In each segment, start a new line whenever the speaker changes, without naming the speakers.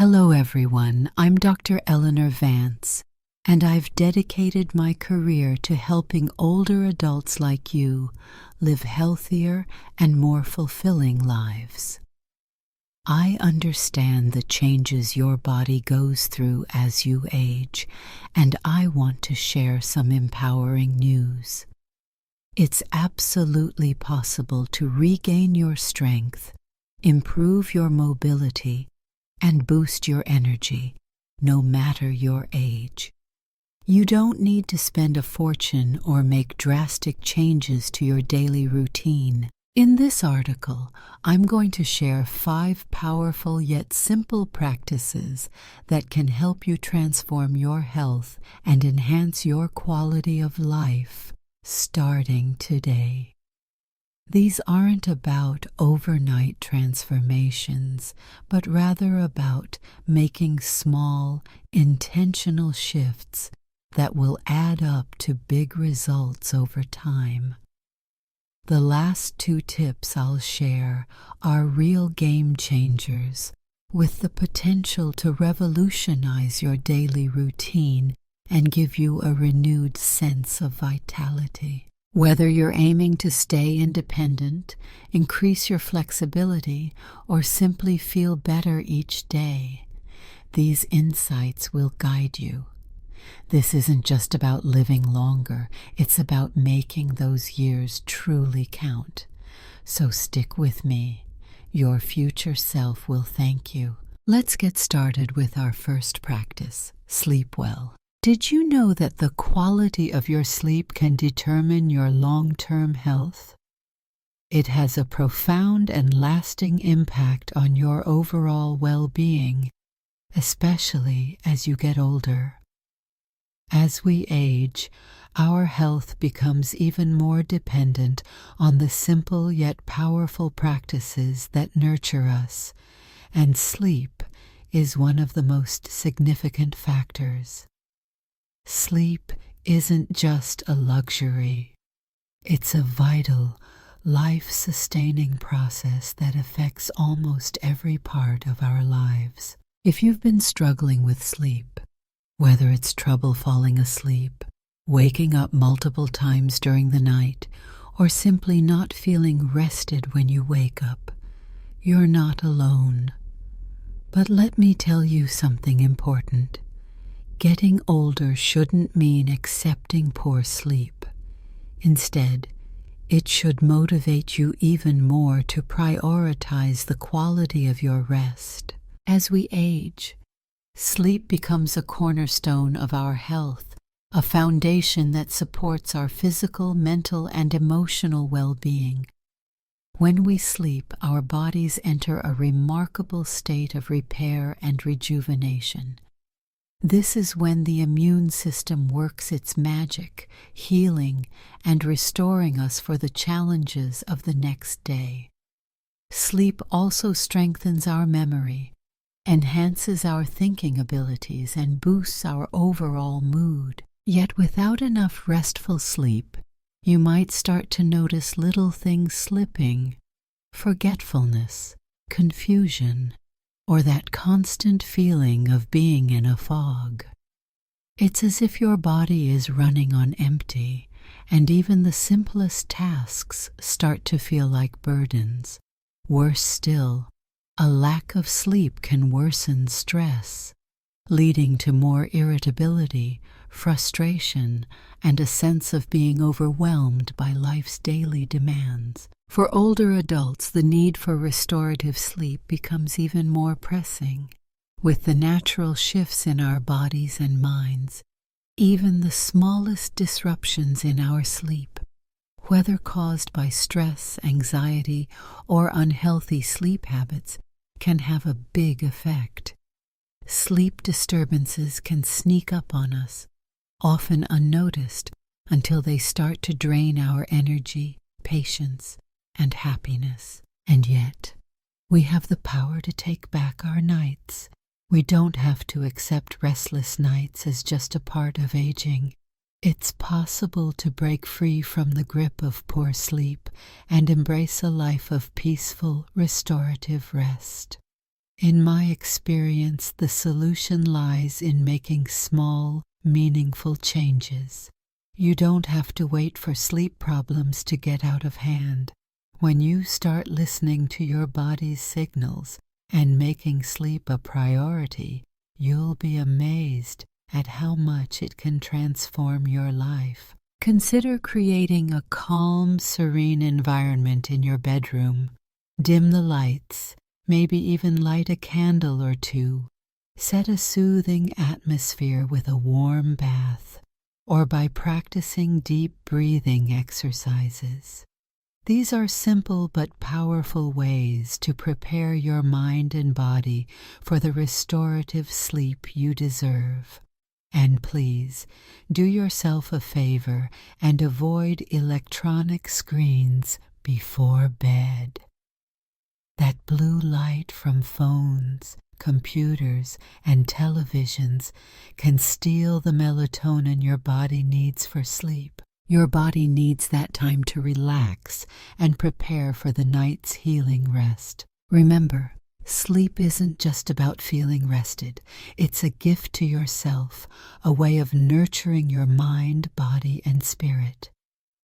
Hello everyone, I'm Dr. Eleanor Vance, and I've dedicated my career to helping older adults like you live healthier and more fulfilling lives. I understand the changes your body goes through as you age, and I want to share some empowering news. It's absolutely possible to regain your strength, improve your mobility, and boost your energy, no matter your age. You don't need to spend a fortune or make drastic changes to your daily routine. In this article, I'm going to share 5 powerful yet simple practices that can help you transform your health and enhance your quality of life, starting today. These aren't about overnight transformations, but rather about making small, intentional shifts that will add up to big results over time. The last 2 tips I'll share are real game changers, with the potential to revolutionize your daily routine and give you a renewed sense of vitality. Whether you're aiming to stay independent, increase your flexibility, or simply feel better each day, these insights will guide you. This isn't just about living longer, it's about making those years truly count. So stick with me. Your future self will thank you. Let's get started with our first practice, sleep well. Did you know that the quality of your sleep can determine your long-term health? It has a profound and lasting impact on your overall well-being, especially as you get older. As we age, our health becomes even more dependent on the simple yet powerful practices that nurture us, and sleep is one of the most significant factors. Sleep isn't just a luxury. It's a vital, life-sustaining process that affects almost every part of our lives. If you've been struggling with sleep, whether it's trouble falling asleep, waking up multiple times during the night, or simply not feeling rested when you wake up, you're not alone. But let me tell you something important. Getting older shouldn't mean accepting poor sleep. Instead, it should motivate you even more to prioritize the quality of your rest. As we age, sleep becomes a cornerstone of our health, a foundation that supports our physical, mental, and emotional well-being. When we sleep, our bodies enter a remarkable state of repair and rejuvenation. This is when the immune system works its magic, healing and restoring us for the challenges of the next day. Sleep also strengthens our memory, enhances our thinking abilities, and boosts our overall mood. Yet without enough restful sleep, you might start to notice little things slipping: forgetfulness, confusion, or that constant feeling of being in a fog. It's as if your body is running on empty, and even the simplest tasks start to feel like burdens. Worse still, a lack of sleep can worsen stress, leading to more irritability, frustration, and a sense of being overwhelmed by life's daily demands. For older adults, the need for restorative sleep becomes even more pressing. With the natural shifts in our bodies and minds, even the smallest disruptions in our sleep, whether caused by stress, anxiety, or unhealthy sleep habits, can have a big effect. Sleep disturbances can sneak up on us, often unnoticed, until they start to drain our energy, patience, and happiness. And yet, we have the power to take back our nights. We don't have to accept restless nights as just a part of aging. It's possible to break free from the grip of poor sleep and embrace a life of peaceful, restorative rest. In my experience, the solution lies in making small, meaningful changes. You don't have to wait for sleep problems to get out of hand. When you start listening to your body's signals and making sleep a priority, you'll be amazed at how much it can transform your life. Consider creating a calm, serene environment in your bedroom. Dim the lights, maybe even light a candle or two. Set a soothing atmosphere with a warm bath, or by practicing deep breathing exercises. These are simple but powerful ways to prepare your mind and body for the restorative sleep you deserve. And please, do yourself a favor and avoid electronic screens before bed. That blue light from phones, computers, and televisions can steal the melatonin your body needs for sleep. Your body needs that time to relax and prepare for the night's healing rest. Remember, sleep isn't just about feeling rested. It's a gift to yourself, a way of nurturing your mind, body, and spirit.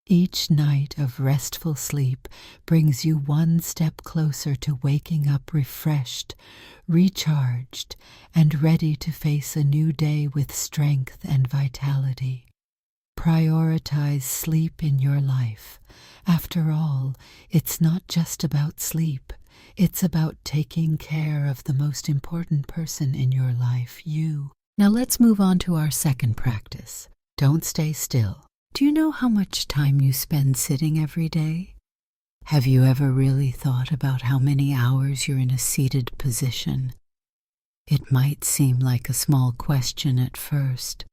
Each night of restful sleep brings you one step closer to waking up refreshed, recharged, and ready to face a new day with strength and vitality. Prioritize sleep in your life. After all, it's not just about sleep. It's about taking care of the most important person in your life, you. Now let's move on to our second practice. Don't stay still. Do you know how much time you spend sitting every day? Have you ever really thought about how many hours you're in a seated position? It might seem like a small question at first,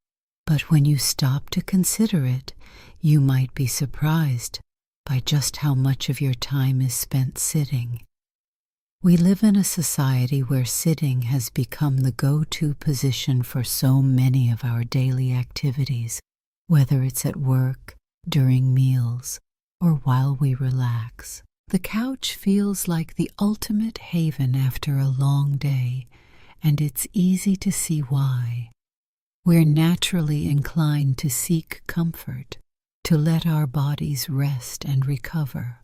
but when you stop to consider it, you might be surprised by just how much of your time is spent sitting. We live in a society where sitting has become the go-to position for so many of our daily activities, whether it's at work, during meals, or while we relax. The couch feels like the ultimate haven after a long day, and it's easy to see why. We're naturally inclined to seek comfort, to let our bodies rest and recover.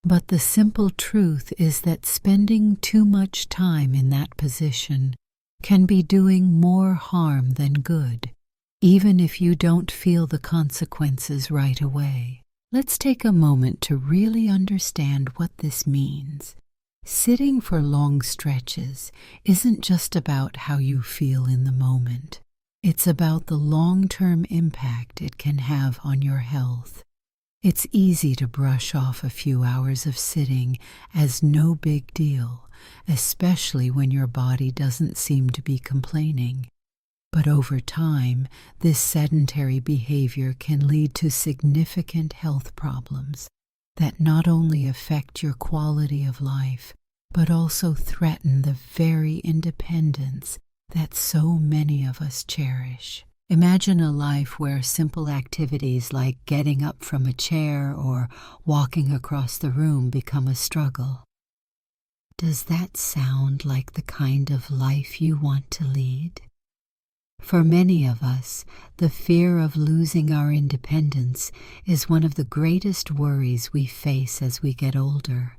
But the simple truth is that spending too much time in that position can be doing more harm than good, even if you don't feel the consequences right away. Let's take a moment to really understand what this means. Sitting for long stretches isn't just about how you feel in the moment. It's about the long-term impact it can have on your health. It's easy to brush off a few hours of sitting as no big deal, especially when your body doesn't seem to be complaining. But over time, this sedentary behavior can lead to significant health problems that not only affect your quality of life, but also threaten the very independence that so many of us cherish. Imagine a life where simple activities like getting up from a chair or walking across the room become a struggle. Does that sound like the kind of life you want to lead? For many of us, the fear of losing our independence is one of the greatest worries we face as we get older.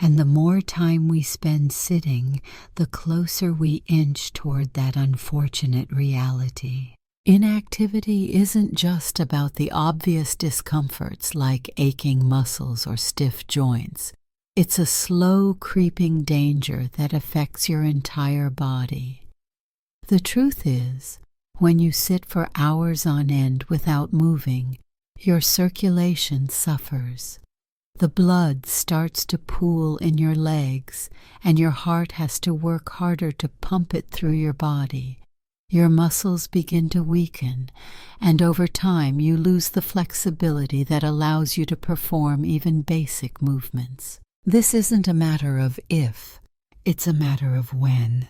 And the more time we spend sitting, the closer we inch toward that unfortunate reality. Inactivity isn't just about the obvious discomforts like aching muscles or stiff joints. It's a slow creeping danger that affects your entire body. The truth is, when you sit for hours on end without moving, your circulation suffers. The blood starts to pool in your legs, and your heart has to work harder to pump it through your body. Your muscles begin to weaken, and over time you lose the flexibility that allows you to perform even basic movements. This isn't a matter of if, it's a matter of when.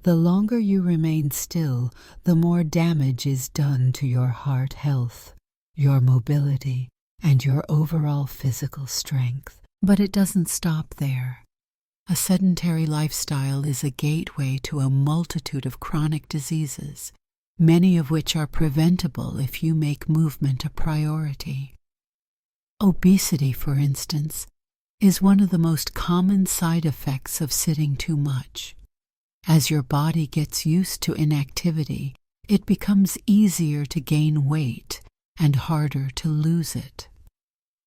The longer you remain still, the more damage is done to your heart health, your mobility, and your overall physical strength. But it doesn't stop there. A sedentary lifestyle is a gateway to a multitude of chronic diseases, many of which are preventable if you make movement a priority. Obesity, for instance, is one of the most common side effects of sitting too much. As your body gets used to inactivity, it becomes easier to gain weight and harder to lose it.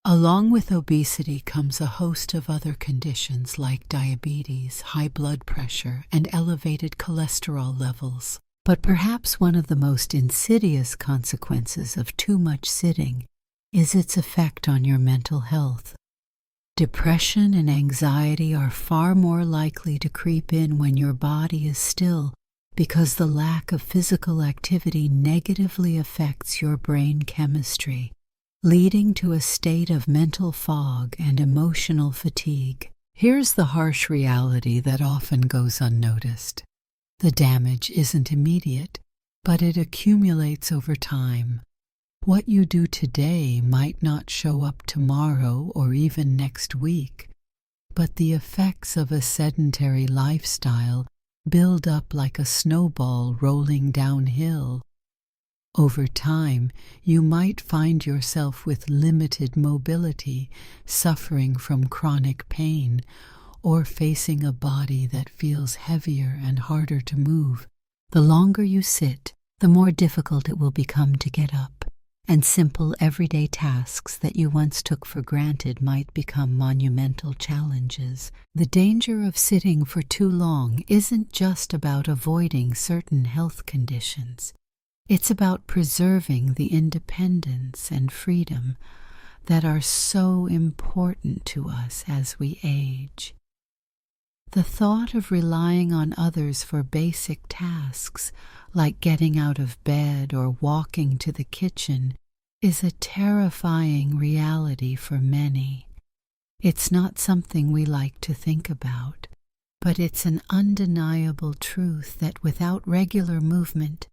Along with obesity comes a host of other conditions like diabetes, high blood pressure, and elevated cholesterol levels. But perhaps one of the most insidious consequences of too much sitting is its effect on your mental health. Depression and anxiety are far more likely to creep in when your body is still, because the lack of physical activity negatively affects your brain chemistry, leading to a state of mental fog and emotional fatigue. Here's the harsh reality that often goes unnoticed. The damage isn't immediate, but it accumulates over time. What you do today might not show up tomorrow or even next week, but the effects of a sedentary lifestyle build up like a snowball rolling downhill. Over time, you might find yourself with limited mobility, suffering from chronic pain, or facing a body that feels heavier and harder to move. The longer you sit, the more difficult it will become to get up, and simple everyday tasks that you once took for granted might become monumental challenges. The danger of sitting for too long isn't just about avoiding certain health conditions. It's about preserving the independence and freedom that are so important to us as we age. The thought of relying on others for basic tasks, like getting out of bed or walking to the kitchen, is a terrifying reality for many. It's not something we like to think about, but it's an undeniable truth that without regular movement,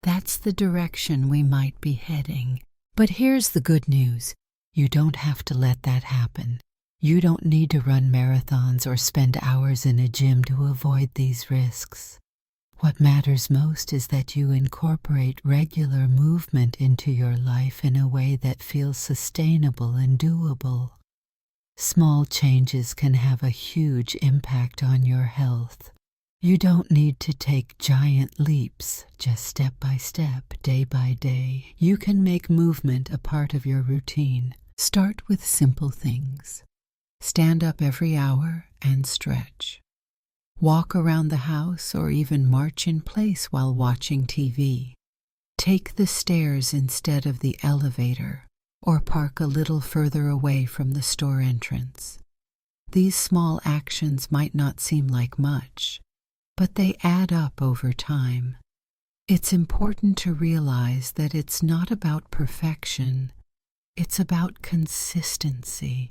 that's the direction we might be heading. But here's the good news. You don't have to let that happen. You don't need to run marathons or spend hours in a gym to avoid these risks. What matters most is that you incorporate regular movement into your life in a way that feels sustainable and doable. Small changes can have a huge impact on your health. You don't need to take giant leaps, just step by step, day by day. You can make movement a part of your routine. Start with simple things. Stand up every hour and stretch. Walk around the house or even march in place while watching TV. Take the stairs instead of the elevator, or park a little further away from the store entrance. These small actions might not seem like much, but they add up over time. It's important to realize that it's not about perfection, it's about consistency.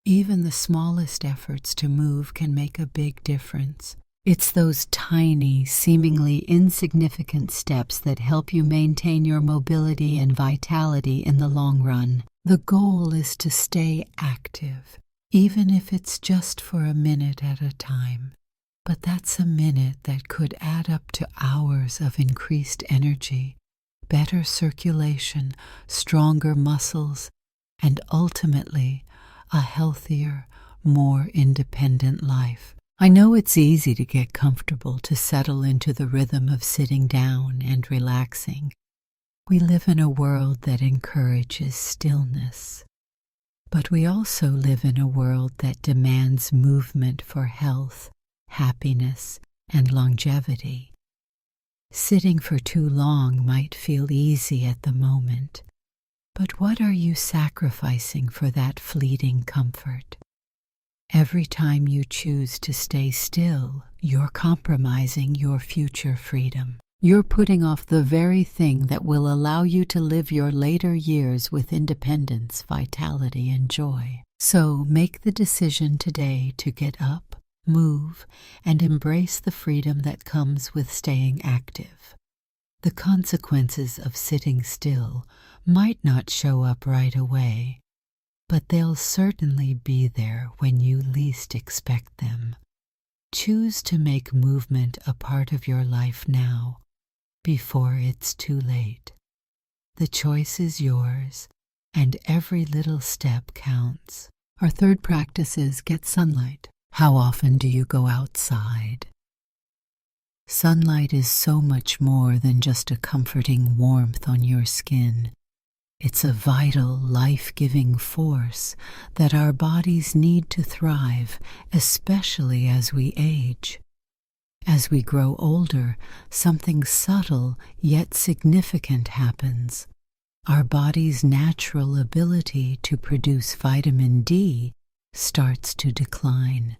Even the smallest efforts to move can make a big difference. It's those tiny, seemingly insignificant steps that help you maintain your mobility and vitality in the long run. The goal is to stay active, even if it's just for a minute at a time. But that's a minute that could add up to hours of increased energy, better circulation, stronger muscles, and ultimately a healthier, more independent life. I know it's easy to get comfortable, to settle into the rhythm of sitting down and relaxing. We live in a world that encourages stillness. But we also live in a world that demands movement for health, happiness, and longevity. Sitting for too long might feel easy at the moment, but what are you sacrificing for that fleeting comfort? Every time you choose to stay still, you're compromising your future freedom. You're putting off the very thing that will allow you to live your later years with independence, vitality, and joy. So make the decision today to get up, move, and embrace the freedom that comes with staying active. The consequences of sitting still might not show up right away, but they'll certainly be there when you least expect them. Choose to make movement a part of your life now, before it's too late. The choice is yours, and every little step counts. Our third practice is get sunlight. How often do you go outside? Sunlight is so much more than just a comforting warmth on your skin. It's a vital, life-giving force that our bodies need to thrive, especially as we age. As we grow older, something subtle yet significant happens. Our body's natural ability to produce vitamin D starts to decline.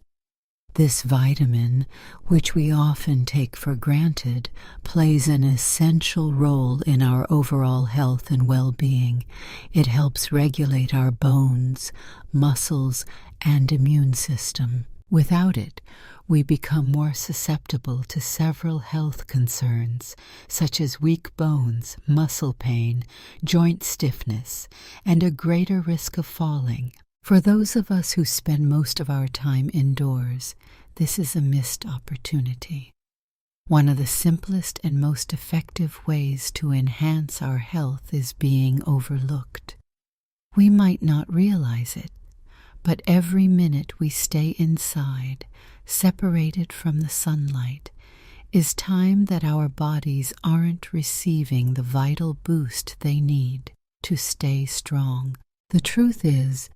This vitamin, which we often take for granted, plays an essential role in our overall health and well-being. It helps regulate our bones, muscles, and immune system. Without it, we become more susceptible to several health concerns, such as weak bones, muscle pain, joint stiffness, and a greater risk of falling. For those of us who spend most of our time indoors, this is a missed opportunity. One of the simplest and most effective ways to enhance our health is being overlooked. We might not realize it, but every minute we stay inside, separated from the sunlight, is time that our bodies aren't receiving the vital boost they need to stay strong. The truth is,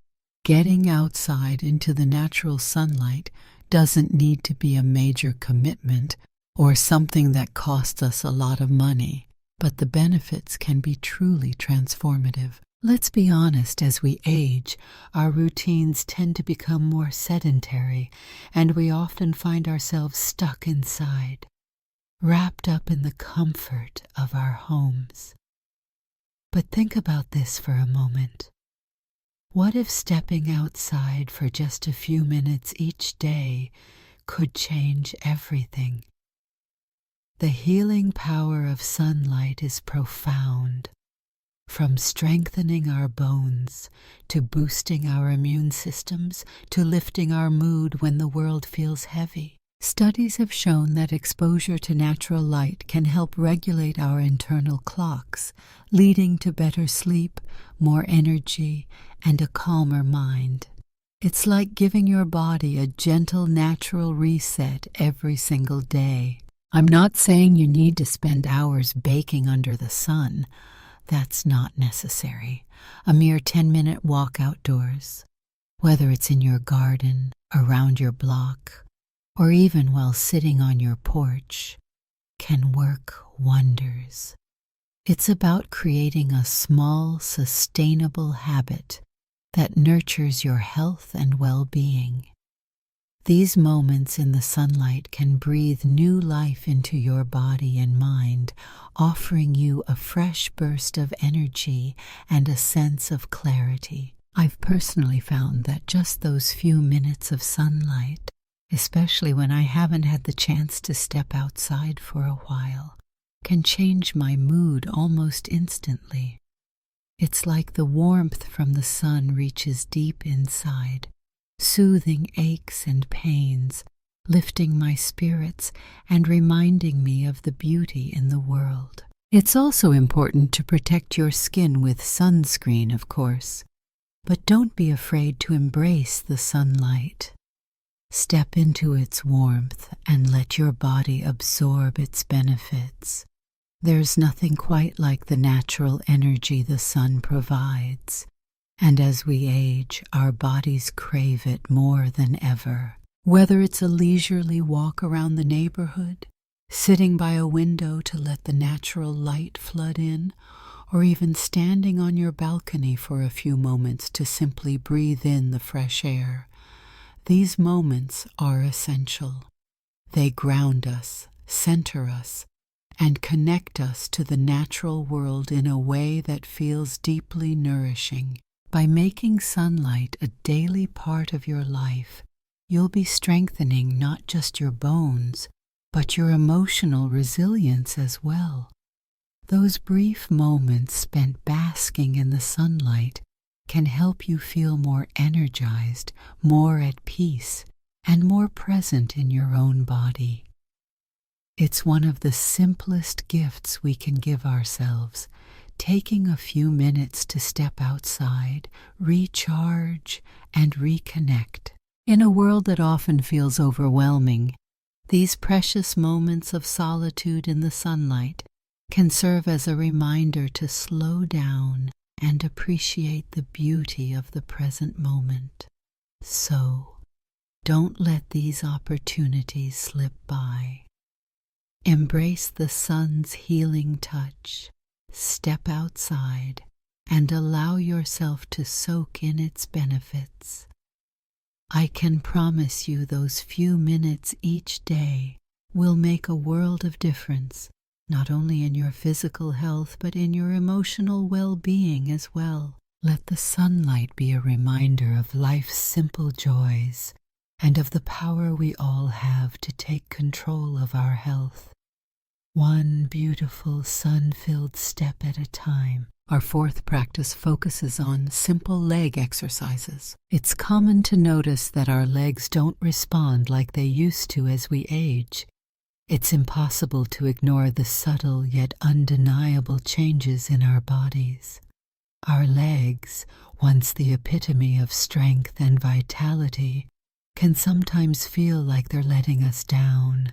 getting outside into the natural sunlight doesn't need to be a major commitment or something that costs us a lot of money, but the benefits can be truly transformative. Let's be honest, as we age, our routines tend to become more sedentary, and we often find ourselves stuck inside, wrapped up in the comfort of our homes. But think about this for a moment. What if stepping outside for just a few minutes each day could change everything? The healing power of sunlight is profound. From strengthening our bones, to boosting our immune systems, to lifting our mood when the world feels heavy. Studies have shown that exposure to natural light can help regulate our internal clocks, leading to better sleep, more energy, and a calmer mind. It's like giving your body a gentle, natural reset every single day. I'm not saying you need to spend hours baking under the sun. That's not necessary. A mere 10-minute walk outdoors, whether it's in your garden, around your block, or even while sitting on your porch, can work wonders. It's about creating a small, sustainable habit that nurtures your health and well-being. These moments in the sunlight can breathe new life into your body and mind, offering you a fresh burst of energy and a sense of clarity. I've personally found that just those few minutes of sunlight, especially when I haven't had the chance to step outside for a while, can change my mood almost instantly. It's like the warmth from the sun reaches deep inside, soothing aches and pains, lifting my spirits and reminding me of the beauty in the world. It's also important to protect your skin with sunscreen, of course, but don't be afraid to embrace the sunlight. Step into its warmth and let your body absorb its benefits. There's nothing quite like the natural energy the sun provides, and as we age, our bodies crave it more than ever. Whether it's a leisurely walk around the neighborhood, sitting by a window to let the natural light flood in, or even standing on your balcony for a few moments to simply breathe in the fresh air, these moments are essential. They ground us, center us, and connect us to the natural world in a way that feels deeply nourishing. By making sunlight a daily part of your life, you'll be strengthening not just your bones, but your emotional resilience as well. Those brief moments spent basking in the sunlight can help you feel more energized, more at peace, and more present in your own body. It's one of the simplest gifts we can give ourselves, taking a few minutes to step outside, recharge, and reconnect. In a world that often feels overwhelming, these precious moments of solitude in the sunlight can serve as a reminder to slow down and appreciate the beauty of the present moment. So, don't let these opportunities slip by. Embrace the sun's healing touch, step outside, and allow yourself to soak in its benefits. I can promise you those few minutes each day will make a world of difference, not only in your physical health, but in your emotional well-being as well. Let the sunlight be a reminder of life's simple joys and of the power we all have to take control of our health. One beautiful sun-filled step at a time. Our fourth practice focuses on simple leg exercises. It's common to notice that our legs don't respond like they used to as we age. It's impossible to ignore the subtle yet undeniable changes in our bodies. Our legs, once the epitome of strength and vitality, can sometimes feel like they're letting us down.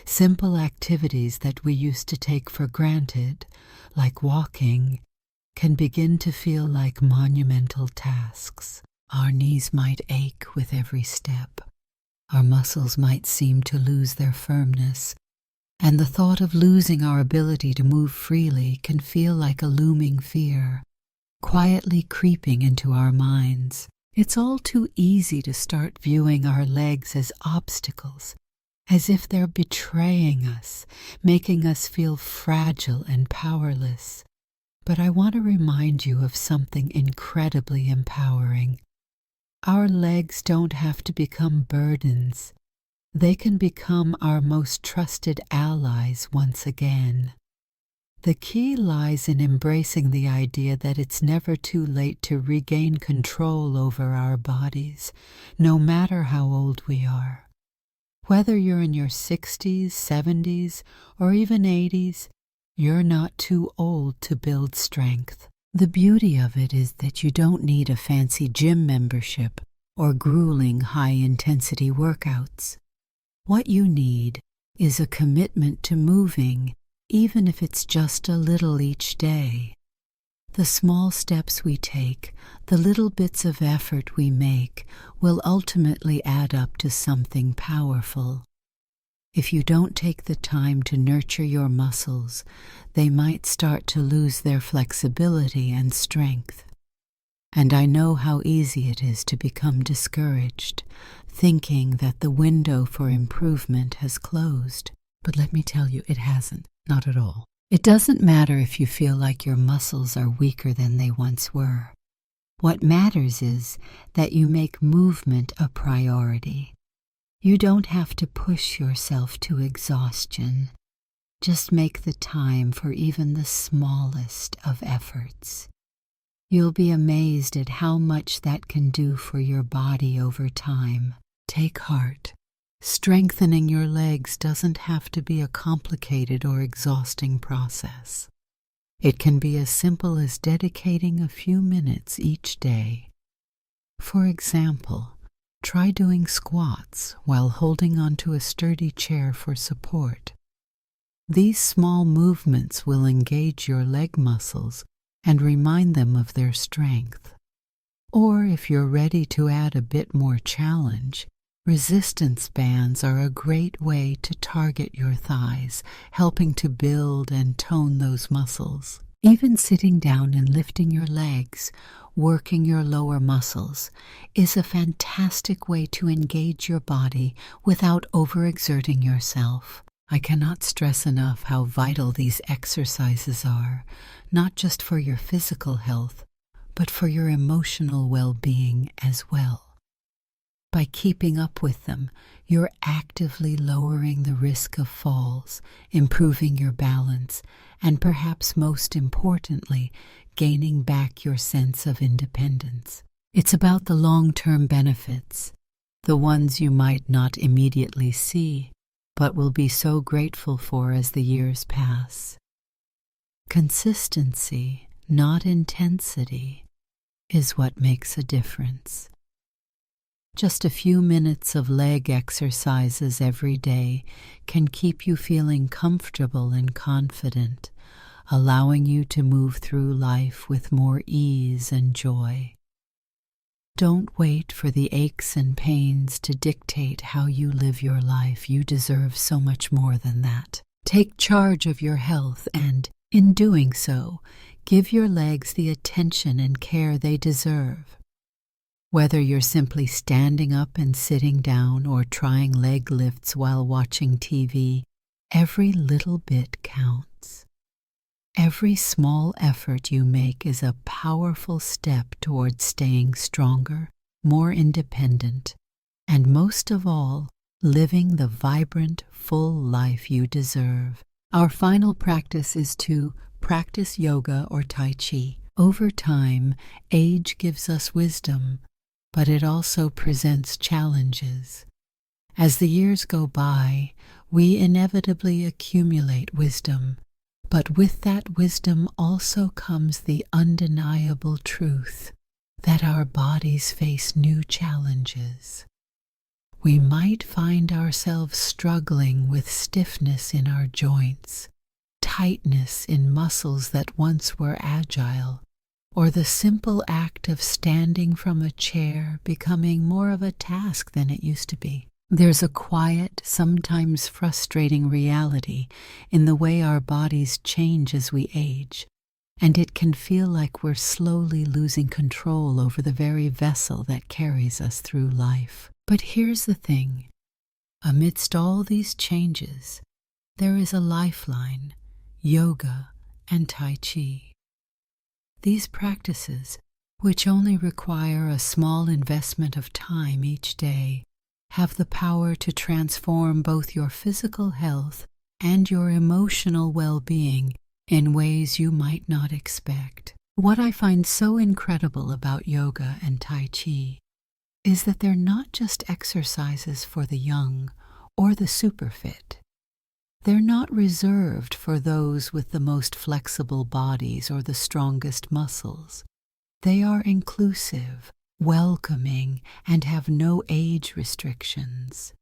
Simple activities that we used to take for granted, like walking, can begin to feel like monumental tasks. Our knees might ache with every step. Our muscles might seem to lose their firmness, and the thought of losing our ability to move freely can feel like a looming fear, quietly creeping into our minds. It's all too easy to start viewing our legs as obstacles, as if they're betraying us, making us feel fragile and powerless. But I want to remind you of something incredibly empowering. Our legs don't have to become burdens. They can become our most trusted allies once again. The key lies in embracing the idea that it's never too late to regain control over our bodies, no matter how old we are. Whether you're in your 60s, 70s, or even 80s, you're not too old to build strength. The beauty of it is that you don't need a fancy gym membership or grueling high-intensity workouts. What you need is a commitment to moving, even if it's just a little each day. The small steps we take, the little bits of effort we make, will ultimately add up to something powerful. If you don't take the time to nurture your muscles, they might start to lose their flexibility and strength. And I know how easy it is to become discouraged, thinking that the window for improvement has closed. But let me tell you, it hasn't. Not at all. It doesn't matter if you feel like your muscles are weaker than they once were. What matters is that you make movement a priority. You don't have to push yourself to exhaustion. Just make the time for even the smallest of efforts. You'll be amazed at how much that can do for your body over time. Take heart. Strengthening your legs doesn't have to be a complicated or exhausting process. It can be as simple as dedicating a few minutes each day. For example, try doing squats while holding onto a sturdy chair for support. These small movements will engage your leg muscles and remind them of their strength. Or if you're ready to add a bit more challenge, resistance bands are a great way to target your thighs, helping to build and tone those muscles. Even sitting down and lifting your legs, working your lower muscles, is a fantastic way to engage your body without overexerting yourself. I cannot stress enough how vital these exercises are, not just for your physical health, but for your emotional well-being as well. By keeping up with them, you're actively lowering the risk of falls, improving your balance, and perhaps most importantly, gaining back your sense of independence. It's about the long-term benefits, the ones you might not immediately see, but will be so grateful for as the years pass. Consistency, not intensity, is what makes a difference. Just a few minutes of leg exercises every day can keep you feeling comfortable and confident, allowing you to move through life with more ease and joy. Don't wait for the aches and pains to dictate how you live your life. You deserve so much more than that. Take charge of your health and, in doing so, give your legs the attention and care they deserve. Whether you're simply standing up and sitting down or trying leg lifts while watching TV, every little bit counts. Every small effort you make is a powerful step towards staying stronger, more independent, and most of all, living the vibrant, full life you deserve. Our final practice is to practice yoga or Tai Chi. Over time, age gives us wisdom, but it also presents challenges. As the years go by, we inevitably accumulate wisdom, but with that wisdom also comes the undeniable truth that our bodies face new challenges. We might find ourselves struggling with stiffness in our joints, tightness in muscles that once were agile, or the simple act of standing from a chair becoming more of a task than it used to be. There's a quiet, sometimes frustrating reality in the way our bodies change as we age, and it can feel like we're slowly losing control over the very vessel that carries us through life. But here's the thing. Amidst all these changes, there is a lifeline: yoga and Tai Chi. These practices, which only require a small investment of time each day, have the power to transform both your physical health and your emotional well-being in ways you might not expect. What I find so incredible about yoga and Tai Chi is that they're not just exercises for the young or the super fit. They're not reserved for those with the most flexible bodies or the strongest muscles. They are inclusive, welcoming, and have no age restrictions.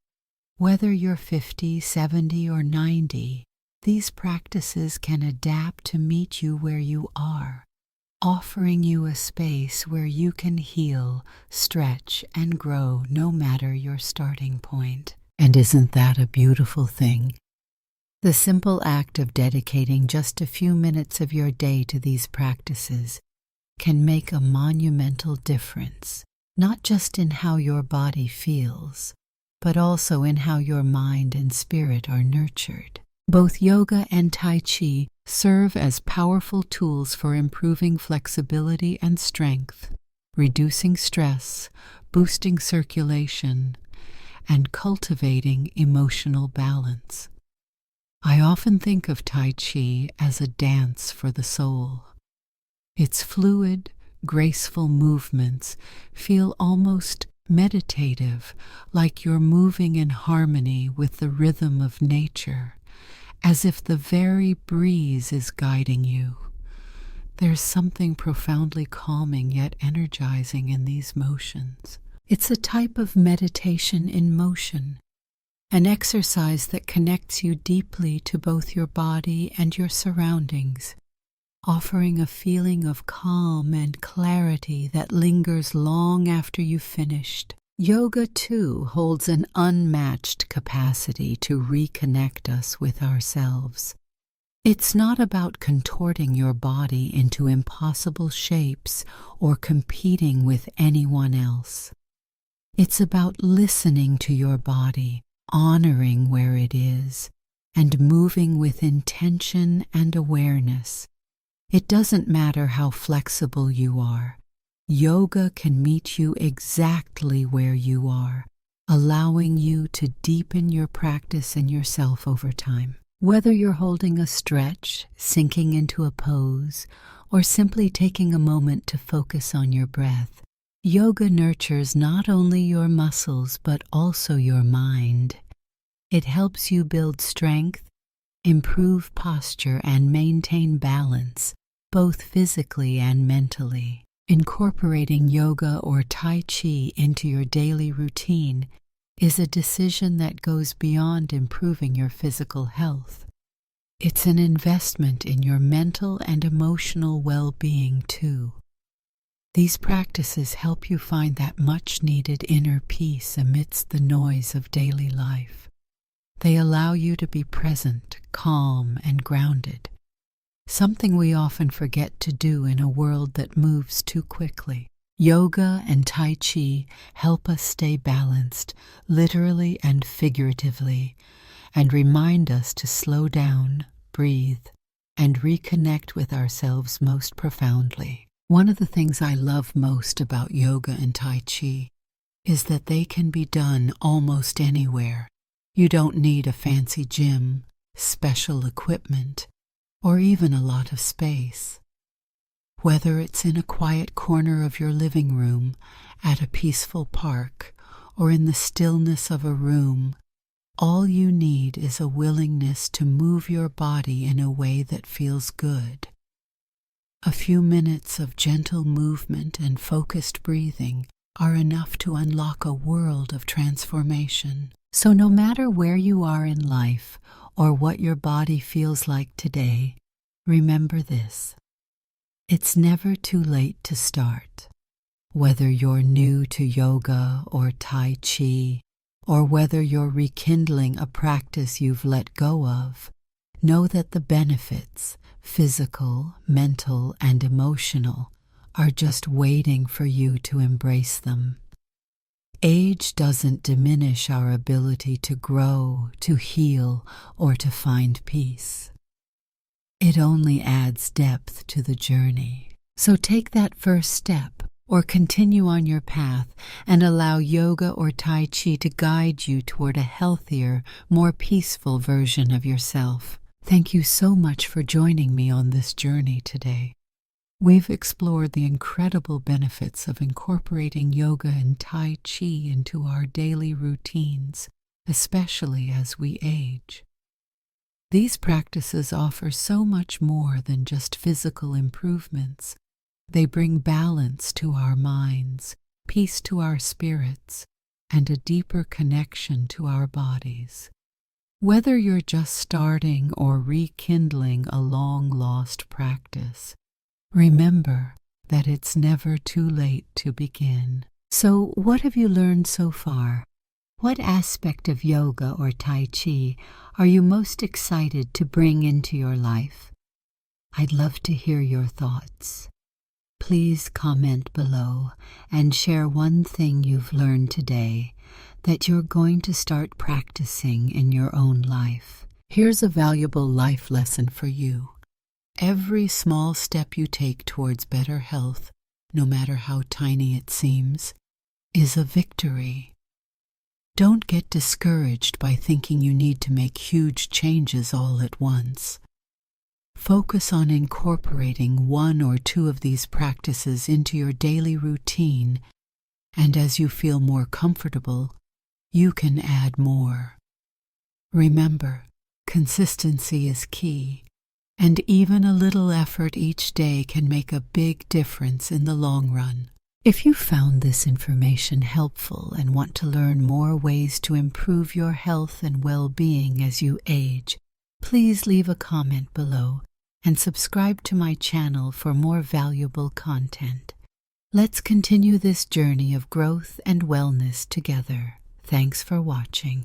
Whether you're 50, 70, or 90, these practices can adapt to meet you where you are, offering you a space where you can heal, stretch, and grow no matter your starting point. And isn't that a beautiful thing? The simple act of dedicating just a few minutes of your day to these practices can make a monumental difference, not just in how your body feels, but also in how your mind and spirit are nurtured. Both yoga and Tai Chi serve as powerful tools for improving flexibility and strength, reducing stress, boosting circulation, and cultivating emotional balance. I often think of Tai Chi as a dance for the soul. Its fluid, graceful movements feel almost meditative, like you're moving in harmony with the rhythm of nature, as if the very breeze is guiding you. There's something profoundly calming yet energizing in these motions. It's a type of meditation in motion, an exercise that connects you deeply to both your body and your surroundings, offering a feeling of calm and clarity that lingers long after you've finished. Yoga, too, holds an unmatched capacity to reconnect us with ourselves. It's not about contorting your body into impossible shapes or competing with anyone else. It's about listening to your body, honoring where it is, and moving with intention and awareness. It doesn't matter how flexible you are. Yoga can meet you exactly where you are, allowing you to deepen your practice and yourself over time. Whether you're holding a stretch, sinking into a pose, or simply taking a moment to focus on your breath, yoga nurtures not only your muscles but also your mind. It helps you build strength, improve posture, and maintain balance, both physically and mentally. Incorporating yoga or Tai Chi into your daily routine is a decision that goes beyond improving your physical health. It's an investment in your mental and emotional well-being too. These practices help you find that much-needed inner peace amidst the noise of daily life. They allow you to be present, calm, and grounded, something we often forget to do in a world that moves too quickly. Yoga and Tai Chi help us stay balanced, literally and figuratively, and remind us to slow down, breathe, and reconnect with ourselves most profoundly. One of the things I love most about yoga and Tai Chi is that they can be done almost anywhere. You don't need a fancy gym, special equipment, or even a lot of space. Whether it's in a quiet corner of your living room, at a peaceful park, or in the stillness of a room, all you need is a willingness to move your body in a way that feels good. A few minutes of gentle movement and focused breathing are enough to unlock a world of transformation. So no matter where you are in life or what your body feels like today, remember this: it's never too late to start. Whether you're new to yoga or Tai Chi, or whether you're rekindling a practice you've let go of, know that the benefits, physical, mental, and emotional, are just waiting for you to embrace them. Age doesn't diminish our ability to grow, to heal, or to find peace. It only adds depth to the journey. So take that first step, or continue on your path, and allow yoga or Tai Chi to guide you toward a healthier, more peaceful version of yourself. Thank you so much for joining me on this journey today. We've explored the incredible benefits of incorporating yoga and Tai Chi into our daily routines, especially as we age. These practices offer so much more than just physical improvements. They bring balance to our minds, peace to our spirits, and a deeper connection to our bodies. Whether you're just starting or rekindling a long-lost practice, remember that it's never too late to begin. So, what have you learned so far? What aspect of yoga or Tai Chi are you most excited to bring into your life? I'd love to hear your thoughts. Please comment below and share one thing you've learned today that you're going to start practicing in your own life. Here's a valuable life lesson for you. Every small step you take towards better health, no matter how tiny it seems, is a victory. Don't get discouraged by thinking you need to make huge changes all at once. Focus on incorporating one or two of these practices into your daily routine, and as you feel more comfortable, you can add more. Remember, consistency is key, and even a little effort each day can make a big difference in the long run. If you found this information helpful and want to learn more ways to improve your health and well-being as you age, please leave a comment below and subscribe to my channel for more valuable content. Let's continue this journey of growth and wellness together. Thanks for watching.